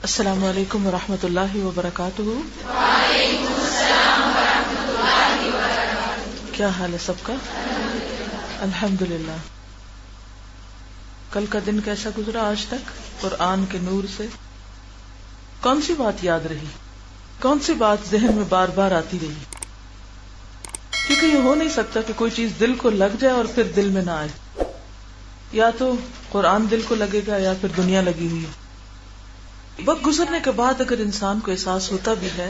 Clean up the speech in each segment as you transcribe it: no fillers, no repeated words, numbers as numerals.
السلام علیکم ورحمۃ اللہ وبرکاتہ۔ وعلیکم السلام ورحمۃ اللہ وبرکاتہ۔ کیا حال ہے سب کا؟ الحمدللہ۔ کل کا دن کیسا گزرا آج تک قرآن کے نور سے؟ کون سی بات یاد رہی؟ کون سی بات ذہن میں بار بار آتی رہی؟ کیونکہ یہ ہو نہیں سکتا کہ کوئی چیز دل کو لگ جائے اور پھر دل میں نہ آئے، یا تو قرآن دل کو لگے گا یا پھر دنیا لگی ہوئی ہے۔ وقت گزرنے کے بعد اگر انسان کو احساس ہوتا بھی ہے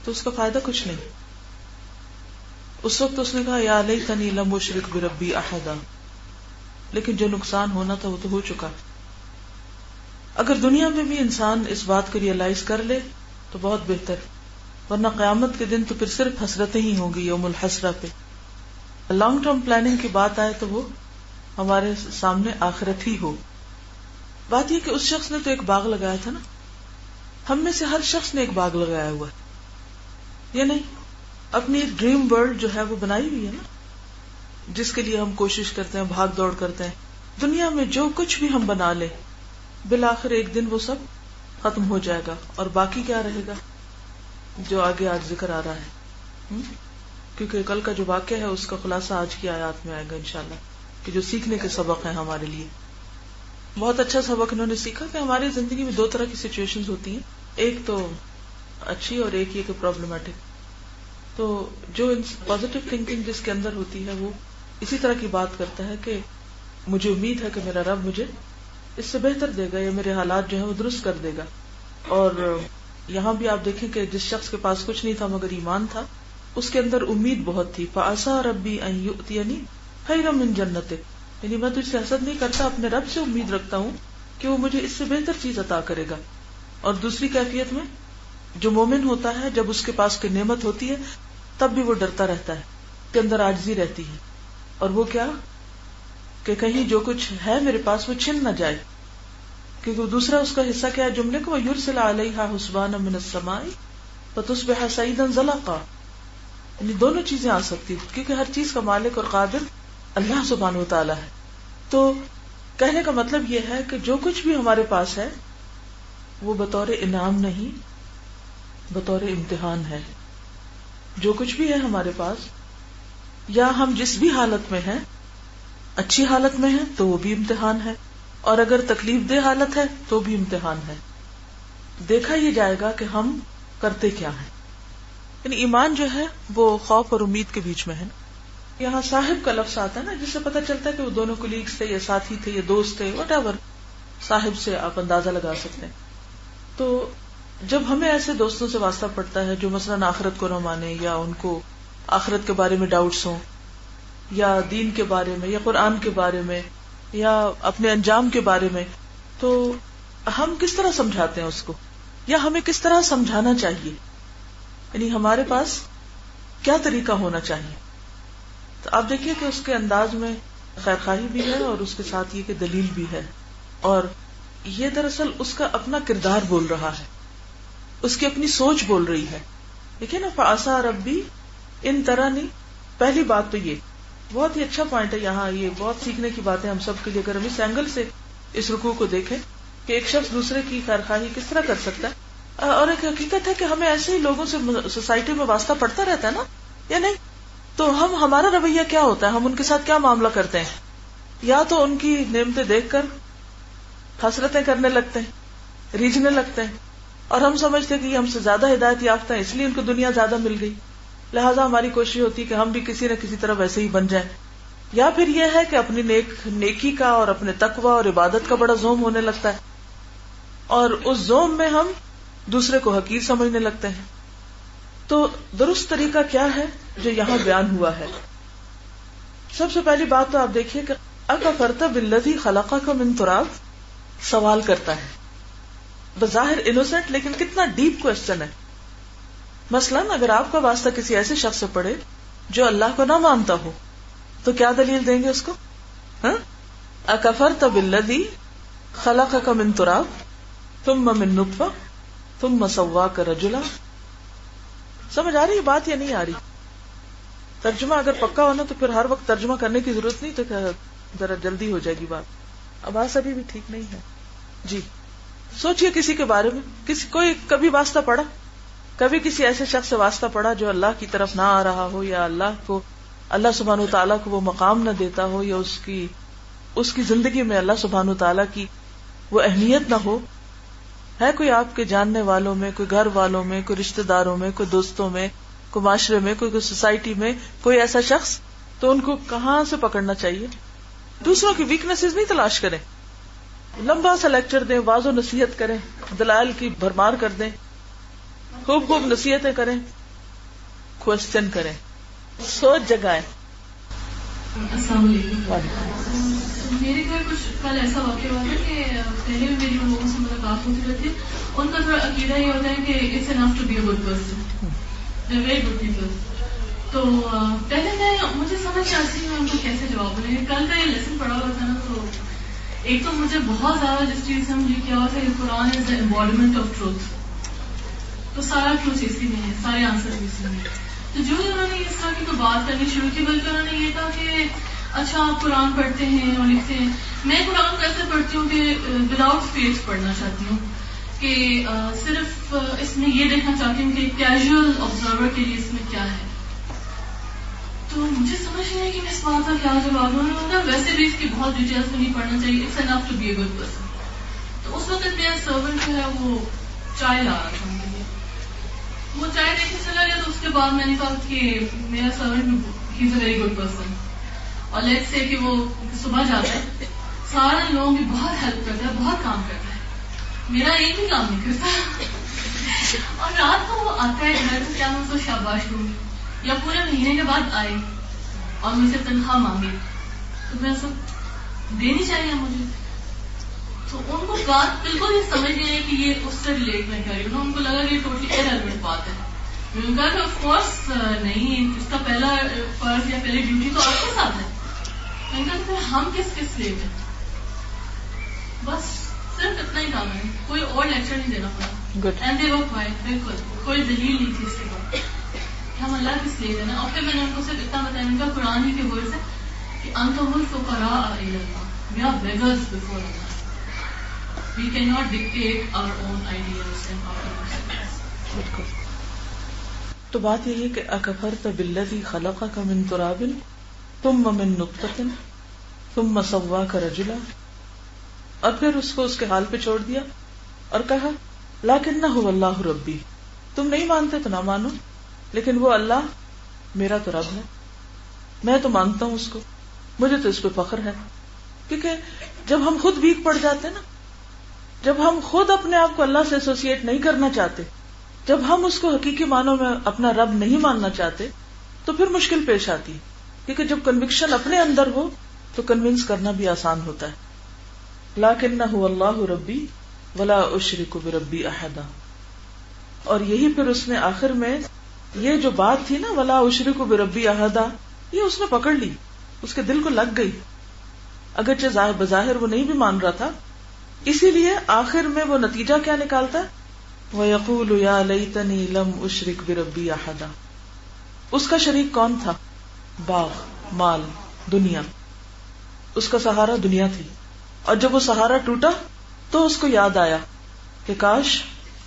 تو اس کا فائدہ کچھ نہیں۔ اس وقت اس نے کہا یا لیتنی لم اشرک بربی احدا، لیکن جو نقصان ہونا تھا وہ تو ہو چکا۔ اگر دنیا میں بھی انسان اس بات کو ریئلائز کر لے تو بہت بہتر، ورنہ قیامت کے دن تو پھر صرف حسرتیں ہی ہوں گی یوم الحسرہ پہ۔ لانگ ٹرم پلاننگ کی بات آئے تو وہ ہمارے سامنے آخرت ہی ہو۔ بات یہ کہ اس شخص نے تو ایک باغ لگایا تھا نا، ہم میں سے ہر شخص نے ایک باغ لگایا ہوا ہے، یا نہیں؟ اپنی ایک ڈریم ورلڈ جو ہے وہ بنائی ہوئی ہے نا، جس کے لیے ہم کوشش کرتے ہیں، بھاگ دوڑ کرتے ہیں۔ دنیا میں جو کچھ بھی ہم بنا لیں بالآخر ایک دن وہ سب ختم ہو جائے گا، اور باقی کیا رہے گا جو آگے آج ذکر آ رہا ہے۔ کیونکہ کل کا جو واقعہ ہے اس کا خلاصہ آج کی آیات میں آئے گا انشاءاللہ، کہ جو سیکھنے کے سبق ہیں ہمارے لیے۔ بہت اچھا سبق انہوں نے سیکھا کہ ہماری زندگی میں دو طرح کی سچویشنز ہوتی ہیں، ایک تو اچھی اور ایک یہ کہ پرابلمٹک۔ تو جو پازیٹیو تھنکنگ جس کے اندر ہوتی ہے وہ اسی طرح کی بات کرتا ہے کہ مجھے امید ہے کہ میرا رب مجھے اس سے بہتر دے گا، یا میرے حالات جو ہیں وہ درست کر دے گا۔ اور یہاں بھی آپ دیکھیں کہ جس شخص کے پاس کچھ نہیں تھا مگر ایمان تھا، اس کے اندر امید بہت تھی۔ فَعَسَىٰ رَبِّي أَن يُؤْتِيَنِي خَيْرًا مِّن جَنَّتِكَ، یعنی میں تجھ سے حسد نہیں کرتا، اپنے رب سے امید رکھتا ہوں کہ وہ مجھے اس سے بہتر چیز عطا کرے گا۔ اور دوسری کیفیت میں جو مومن ہوتا ہے جب اس کے پاس کوئی نعمت ہوتی ہے تب بھی وہ ڈرتا رہتا ہے، اس کے اندر عاجزی رہتی ہے، اور وہ کیا کہ کہیں جو کچھ ہے میرے پاس وہ چھن نہ جائے۔ کیونکہ دوسرا اس کا حصہ کیا ہے جملے کو، وَيُرْسِلَ عَلَيْهَا حُسْبَانًا مِّنَ السَّمَاءِ فَتُصْبِحَ صَعِيدًا زَلَقًا، یعنی دونوں چیزیں آ سکتی ہیں، کیونکہ ہر چیز کا مالک اور قادر اللہ سبحانہ و تعالی ہے۔ تو کہنے کا مطلب یہ ہے کہ جو کچھ بھی ہمارے پاس ہے وہ بطور انعام نہیں، بطور امتحان ہے۔ جو کچھ بھی ہے ہمارے پاس، یا ہم جس بھی حالت میں ہیں، اچھی حالت میں ہیں تو وہ بھی امتحان ہے، اور اگر تکلیف دہ حالت ہے تو بھی امتحان ہے۔ دیکھا یہ جائے گا کہ ہم کرتے کیا ہیں۔ یعنی ایمان جو ہے وہ خوف اور امید کے بیچ میں ہے۔ یہاں صاحب کا لفظ آتا ہے نا، جس سے پتہ چلتا ہے کہ وہ دونوں کولیگز تھے یا ساتھی تھے یا دوست تھے، وٹ ایور، صاحب سے آپ اندازہ لگا سکتے ہیں۔ تو جب ہمیں ایسے دوستوں سے واسطہ پڑتا ہے جو مثلاً آخرت کو نہ مانے، یا ان کو آخرت کے بارے میں ڈاؤٹس ہوں، یا دین کے بارے میں، یا قرآن کے بارے میں، یا اپنے انجام کے بارے میں، تو ہم کس طرح سمجھاتے ہیں اس کو، یا ہمیں کس طرح سمجھانا چاہیے؟ یعنی ہمارے پاس کیا طریقہ ہونا چاہیے؟ تو آپ دیکھیے کہ اس کے انداز میں خیر خواہی بھی ہے اور اس کے ساتھ یہ کہ دلیل بھی ہے، اور یہ دراصل اس کا اپنا کردار بول رہا ہے، اس کی اپنی سوچ بول رہی ہے۔ دیکھیے نا، فَعَسَىٰ رَبِّي إِن تَرَانِي، پہلی بات تو یہ بہت ہی اچھا پوائنٹ ہے یہاں، یہ بہت سیکھنے کی باتیں ہم سب کے لیے، اگر ہم اس اینگل سے اس رکوع کو دیکھیں کہ ایک شخص دوسرے کی خیر خواہی کس طرح کر سکتا ہے۔ اور ایک حقیقت ہے کہ ہمیں ایسے ہی لوگوں سے سوسائٹی میں واسطہ پڑتا رہتا ہے نا، یا نہیں؟ تو ہمارا رویہ کیا ہوتا ہے، ہم ان کے ساتھ کیا معاملہ کرتے ہیں؟ یا تو ان کی نعمتیں دیکھ کر حسرتیں کرنے لگتے ہیں، ریجھنے لگتے ہیں، اور ہم سمجھتے ہیں کہ یہ ہم سے زیادہ ہدایت یافتہ ہیں اس لیے ان کو دنیا زیادہ مل گئی، لہٰذا ہماری کوشش ہوتی ہے کہ ہم بھی کسی نہ کسی طرح ویسے ہی بن جائیں۔ یا پھر یہ ہے کہ اپنی نیکی کا اور اپنے تقوی اور عبادت کا بڑا زوم ہونے لگتا ہے، اور اس زوم میں ہم دوسرے کو حقیر سمجھنے لگتے ہیں۔ تو درست طریقہ کیا ہے جو یہاں بیان ہوا ہے؟ سب سے پہلی بات تو آپ دیکھیے کہ اکفرت بالذی خلقک من تراب، سوال کرتا ہے، بظاہر انوسنٹ لیکن کتنا ڈیپ کوسچن ہے۔ مثلاً اگر آپ کا واسطہ کسی ایسے شخص سے پڑے جو اللہ کو نہ مانتا ہو تو کیا دلیل دیں گے اس کو؟ اکفرت بالذی خلقک من تراب ثم من نطفہ ثم سواک رجلا۔ سمجھ آ رہی ہے بات یا نہیں آ رہی؟ ترجمہ اگر پکا ہونا تو پھر ہر وقت ترجمہ کرنے کی ضرورت نہیں، تو ذرا جلدی ہو جائے گی بات۔ آواز ابھی بھی ٹھیک نہیں ہے جی۔ سوچئے کسی کے بارے میں، کوئی کبھی واسطہ پڑا، کبھی کسی ایسے شخص سے واسطہ پڑا جو اللہ کی طرف نہ آ رہا ہو، یا اللہ سبحانہ وتعالیٰ کو وہ مقام نہ دیتا ہو، یا اس کی زندگی میں اللہ سبحانہ وتعالیٰ کی وہ اہمیت نہ ہو؟ ہے کوئی آپ کے جاننے والوں میں، کوئی گھر والوں میں، کوئی رشتہ داروں میں، کوئی دوستوں میں، کوئی معاشرے میں، کوئی سوسائٹی میں کوئی ایسا شخص؟ تو ان کو کہاں سے پکڑنا چاہیے؟ دوسروں کی ویکنیسز نہیں تلاش کریں، لمبا سا لیکچر دیں، واضح نصیحت کریں، دلائل کی بھرمار کر دیں، خوب خوب نصیحتیں کریں، کوشچن کریں، سوچ جگائیں۔ السلام علیکم۔ میرے گھر کچھ کل ایسا واقعہ ہوا تھا کہ پہلے بھی میری لوگوں سے ملاقات ہوتی رہتی ہے، ان کا تھوڑا عقیدہ یہ ہوتا ہے کہ it's enough to be a good person, very good people. تو پہلے مجھے سمجھ نہیں آتی میں ان کو کیسے جواب دوں۔ کل کا یہ لیسن پڑھا ہوا تھا نا، تو ایک تو مجھے بہت زیادہ جس چیز سے مجھے کیا ہوا تھا کہ قرآن از دا ایمبوڈیمنٹ آف ٹروتھ، تو سارا ٹروتھ اسی میں ہے، سارے آنسر اسی میں۔ تو جو انہوں نے اس طرح کی تو بات کرنی شروع کی، بلکہ انہوں نے یہ کہا کہ اچھا آپ قرآن پڑھتے ہیں اور لکھتے ہیں۔ میں قرآن کیسے پڑھتی ہوں کہ وداؤٹ فیتھ پڑھنا چاہتی ہوں، کہ صرف اس میں یہ دیکھنا چاہتی ہوں کہ کیجول آبزرور کے لیے اس میں کیا ہے۔ تو مجھے سمجھ نہیں ہے کہ میں اس بات کا کیا جواب دوں۔ انہوں نے کہا ویسے بھی اس کی بہت ڈیٹیلس میں نہیں پڑھنا چاہیے، it's enough to be a good person. تو اس وقت میرا سرونٹ جو ہے وہ چائے لا رہا تھا میرے لیے، وہ چائے دیکھنے چلا گیا۔ تو اس کے بعد میں نے کہا کہ میرا servant he is a very good person, اور لیٹس سے کہ وہ صبح جاتا ہے، سارے لوگوں کی بہت ہیلپ کرتا ہے، بہت کام کرتا ہے، میرا ایک بھی کام نہیں کرتا۔ اور رات کو وہ آتا ہے گھر، تو کیا میں اس کو شاباش دوں، یا پورے مہینے کے بعد آئے اور مجھ سے تنخواہ مانگے، تو میں سب دینی چاہیے مجھے۔ تو ان کو بات بالکل یہ سمجھ نہیں آئی کہ یہ اس سے ریلیٹ میں کر رہی ہوں، ان کو لگا کہ یہ ٹوٹلی ارریلیونٹ بات ہے۔ میں نے کہا کہ آف کورس نہیں، اس کا پہلا فرض یا پہلی ڈیوٹی تو آپ کے ساتھ ہے۔ میں نے کہا کہ ہم کس لیے ہیں، بس صرف اتنا ہی کام ہے، کوئی اور لیکچر نہیں دینا پڑا۔ اینڈ دے ور کوائٹ، بالکل کوئی دلیل نہیں تھی اس کے بعد کہ ہم اللہ کس لیے دینا۔ اور پھر میں نے ان کو صرف اتنا بتایا، ان کا قرآن ہی کے ورڈز ہے کہ انتم الفقراء الی اللہ، we are beggars before Allah, we can not dictate our own ideas and our. تو بات یہی ہے کہ اکفرت بالذی خلقک من تراب ثم من نطفۃ ثم سواک رجلا، اور پھر اس کو اس کے حال پہ چھوڑ دیا اور کہا لکنہ اللہ ربی، تم نہیں مانتے تو نہ مانو، لیکن وہ اللہ میرا تو رب ہے، میں تو مانتا ہوں اس کو، مجھے تو اس پہ فخر ہے۔ کیونکہ جب ہم خود ویک پڑ جاتے نا، جب ہم خود اپنے آپ کو اللہ سے ایسوسیٹ نہیں کرنا چاہتے، جب ہم اس کو حقیقی معنوں میں اپنا رب نہیں ماننا چاہتے، تو پھر مشکل پیش آتی، کیونکہ جب کنوکشن اپنے اندر ہو تو کنونس کرنا بھی آسان ہوتا ہے۔ لکنہ اللہ ربی ولا اشرک بربی احدا، اور یہی پھر اس نے آخر میں یہ جو بات تھی نا ولا اشرک بربی احدا، یہ اس نے پکڑ لی، اس کے دل کو لگ گئی، اگرچہ بظاہر وہ نہیں بھی مان رہا تھا۔ اسی لیے آخر میں وہ نتیجہ کیا نکالتا ہے، وَيَقُولُ يَا لَيْتَنِي لَمْ أُشْرِكْ بِرَبِّي أَحَدًا۔ اس کا شریک کون تھا؟ باغ، مال، دنیا، اس کا سہارا دنیا تھی، اور جب وہ سہارا ٹوٹا تو اس کو یاد آیا کہ کاش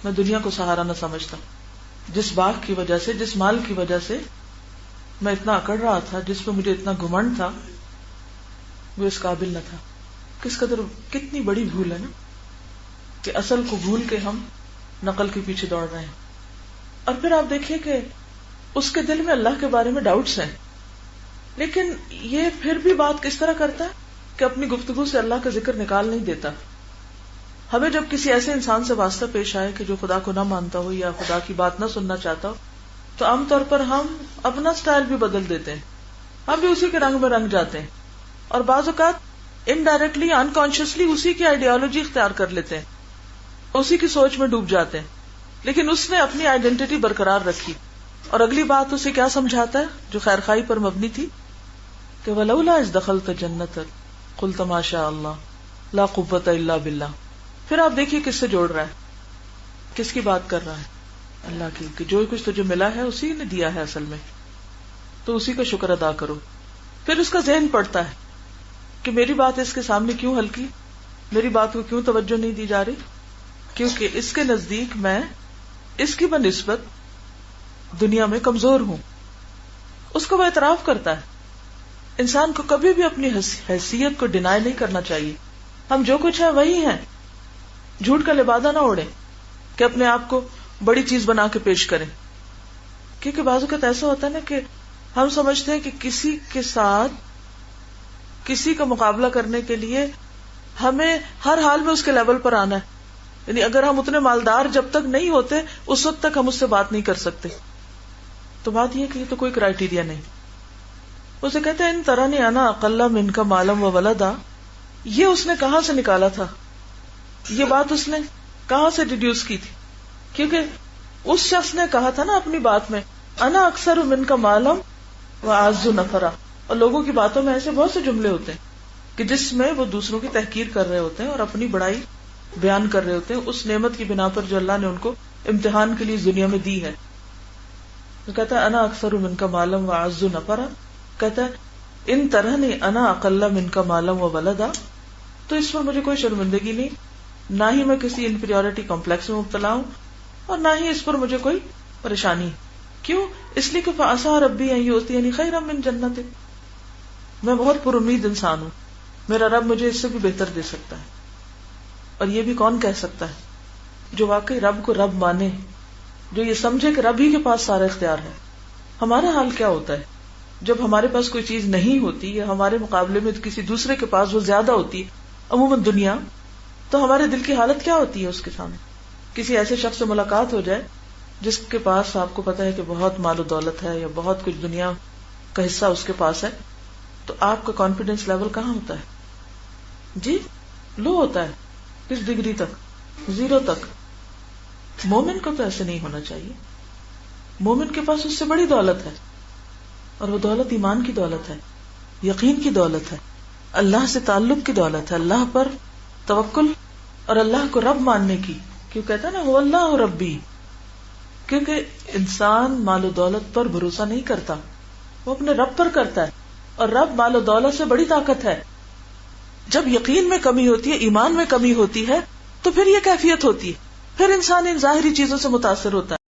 میں دنیا کو سہارا نہ سمجھتا، جس باغ کی وجہ سے، جس مال کی وجہ سے میں اتنا اکڑ رہا تھا، جس پہ مجھے اتنا گھمنڈ تھا، وہ اس قابل نہ تھا۔ کس قدر کتنی بڑی بھول ہے نا، کہ اصل کو بھول کے ہم نقل کے پیچھے دوڑ رہے ہیں۔ اور پھر آپ دیکھیے کہ اس کے دل میں اللہ کے بارے میں ڈاؤٹس ہیں، لیکن یہ پھر بھی بات کس طرح کرتا ہے کہ اپنی گفتگو سے اللہ کا ذکر نکال نہیں دیتا۔ ہمیں جب کسی ایسے انسان سے واسطہ پیش آئے کہ جو خدا کو نہ مانتا ہو یا خدا کی بات نہ سننا چاہتا ہو، تو عام طور پر ہم اپنا سٹائل بھی بدل دیتے ہیں، ہم بھی اسی کے رنگ میں رنگ جاتے ہیں، اور بعض اوقات انڈائریکٹلی انکانشیسلی اسی کی آئیڈیالوجی اختیار کر لیتے ہیں، اسی کی سوچ میں ڈوب جاتے ہیں۔ لیکن اس نے اپنی آئیڈینٹی برقرار رکھی، اور اگلی بات اسے کیا سمجھاتا ہے جو خیر خائی پر مبنی تھی کہ وَلَوْلَا إِذْ دَخَلْتَ جَنَّتَكَ قُلْتَ مَا شَاءَ اللَّهُ لَا قُوَّةَ إِلَّا بِاللَّهِ۔ پھر آپ دیکھیے کس سے جوڑ رہا ہے، کس کی بات کر رہا ہے، اللہ کی، کہ جو کچھ تجھے ملا ہے اسی نے دیا ہے اصل میں، تو اسی کا شکر ادا کرو۔ پھر اس کا ذہن پڑتا ہے کہ میری بات اس کے سامنے کیوں ہلکی، میری بات کو کیوں توجہ نہیں دی جا رہی، کیونکہ اس کے نزدیک میں اس کی بنسبت دنیا میں کمزور ہوں. اس کو وہ اعتراف کرتا ہے. انسان کو کبھی بھی اپنی حیثیت کو ڈینائی نہیں کرنا چاہیے. ہم جو کچھ ہے وہی ہیں. جھوٹ کا لبادہ نہ اوڑے کہ اپنے آپ کو بڑی چیز بنا کے پیش کریں. کیونکہ بعض اوقات ایسا ہوتا ہے نا کہ ہم سمجھتے ہیں کہ کسی کے ساتھ کسی کا مقابلہ کرنے کے لیے ہمیں ہر حال میں اس کے لیول پر آنا ہے. یعنی اگر ہم اتنے مالدار جب تک نہیں ہوتے اس وقت تک ہم اس سے بات نہیں کر سکتے. تو بات یہ کہ یہ تو کوئی کرائیٹیریا نہیں. اسے کہتے ہیں ان طرح نے انا اقل من کا مالم و ولدا. یہ اس نے کہاں سے نکالا تھا؟ یہ بات اس نے کہاں سے ڈیڈیوس کی تھی؟ کیونکہ اس شخص نے کہا تھا نا اپنی بات میں انا اکثر من کا مالم و اعز نفرا. اور لوگوں کی باتوں میں ایسے بہت سے جملے ہوتے ہیں کہ جس میں وہ دوسروں کی تحقیر کر رہے ہوتے ہیں اور اپنی بڑائی بیان کر رہے ہوتے ہیں اس نعمت کی بنا پر جو اللہ نے ان کو امتحان کے لیے دنیا میں دی ہے. وہ کہتا ہے انا اکثر من کا مالم و اعز نفرا. کہتا ہے ان طرح نے انا اقل من کا مالم و ولدا. تو اس پر مجھے کوئی شرمندگی نہیں, نہ ہی میں کسی انفیریورٹی کمپلیکس میں مبتلا ہوں اور نہ ہی اس پر مجھے کوئی پریشانی. کیوں؟ اس لیے کہ فعسى ربی ان یؤتینی خیرا من جنتہ. میں بہت پر امید انسان ہوں, میرا رب مجھے اس سے بھی بہتر دے سکتا ہے. اور یہ بھی کون کہہ سکتا ہے؟ جو واقعی رب کو رب مانے, جو یہ سمجھے کہ رب ہی کے پاس سارا اختیار ہے. ہمارا حال کیا ہوتا ہے جب ہمارے پاس کوئی چیز نہیں ہوتی یا ہمارے مقابلے میں کسی دوسرے کے پاس وہ زیادہ ہوتی ہے, عموماً دنیا, تو ہمارے دل کی حالت کیا ہوتی ہے اس کے سامنے؟ کسی ایسے شخص سے ملاقات ہو جائے جس کے پاس آپ کو پتا ہے کہ بہت مال و دولت ہے یا بہت کچھ دنیا کا حصہ اس کے پاس ہے, تو آپ کا کانفیڈینس لیول کہاں ہوتا ہے؟ جی لو ہوتا ہے. کس ڈگری تک؟ 0 تک. مومن کو تو ایسے نہیں ہونا چاہیے. مومن کے پاس اس سے بڑی دولت ہے, اور وہ دولت ایمان کی دولت ہے, یقین کی دولت ہے, اللہ سے تعلق کی دولت ہے, اللہ پر توکل اور اللہ کو رب ماننے کی. کیوں کہتا ہے نا هو اللہ ربی؟ کیونکہ انسان مال و دولت پر بھروسہ نہیں کرتا, وہ اپنے رب پر کرتا ہے, اور رب مال و دولت سے بڑی طاقت ہے. جب یقین میں کمی ہوتی ہے, ایمان میں کمی ہوتی ہے, تو پھر یہ کیفیت ہوتی ہے, پھر انسان ان ظاہری چیزوں سے متاثر ہوتا ہے.